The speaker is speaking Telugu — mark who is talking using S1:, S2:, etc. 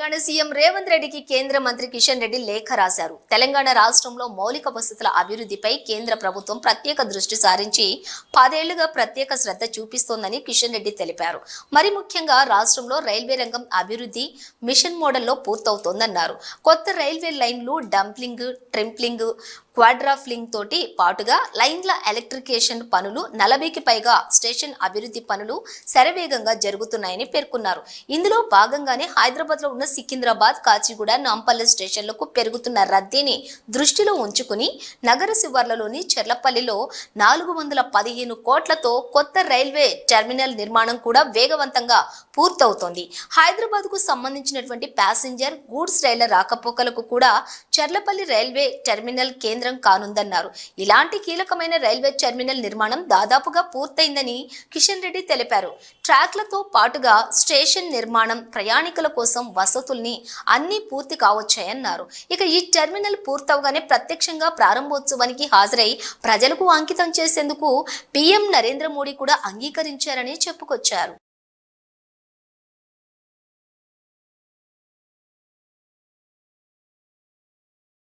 S1: తెలంగాణ సీఎం రేవంత్ రెడ్డికి కేంద్ర మంత్రి కిషన్ రెడ్డి లేఖ రాశారు. తెలంగాణ రాష్ట్రంలో మౌలిక వసతుల అభివృద్ధిపై కేంద్ర ప్రభుత్వం ప్రత్యేక దృష్టి సారించి 10 ఏళ్లుగా ప్రత్యేక శ్రద్ధ చూపిస్తోందని కిషన్ రెడ్డి తెలిపారు. మరి ముఖ్యంగా రాష్ట్రంలో రైల్వే రంగం అభివృద్ధి మిషన్ మోడల్లో పూర్తవుతోందన్నారు. కొత్త రైల్వే లైన్లు డంప్లింగ్, ట్రింప్లింగ్, క్వాడ్రాఫ్లింగ్ తోటి పాటుగా లైన్ల ఎలక్ట్రికేషన్ పనులు 40కి పైగా స్టేషన్ అభివృద్ధి పనులు శరవేగంగా జరుగుతున్నాయని పేర్కొన్నారు. ఇందులో భాగంగానే హైదరాబాద్ లో ఉన్న సికింద్రాబాద్, కాచిగూడ, నాంపల్లి స్టేషన్లకు పెరుగుతున్న రద్దీని దృష్టిలో ఉంచుకుని నగర శివార్లలోని చెర్లపల్లిలో 415 కోట్లతో కొత్త రైల్వే టెర్మినల్ నిర్మాణం కూడా వేగవంతంగా పూర్తవుతోంది. హైదరాబాద్ కు సంబంధించినటువంటి ప్యాసింజర్, గూడ్స్ రైళ్ల రాకపోకలకు కూడా చెర్లపల్లి రైల్వే టెర్మినల్ కేంద్రం కానుందన్నారు. ఇలాంటి కీలకమైన రైల్వే టెర్మినల్ నిర్మాణం దాదాపుగా పూర్తయిందని కిషన్ రెడ్డి తెలిపారు. ట్రాక్లతో పాటుగా స్టేషన్ నిర్మాణం, ప్రయాణికుల కోసం వసతుల్ని అన్ని పూర్తి కావచ్చాయన్నారు. ఇక ఈ టెర్మినల్ పూర్తవగానే ప్రత్యక్షంగా ప్రారంభోత్సవానికి హాజరై ప్రజలకు అంకితం చేసేందుకు పీఎం నరేంద్ర మోడీ కూడా అంగీకరించారని చెప్పుకొచ్చారు.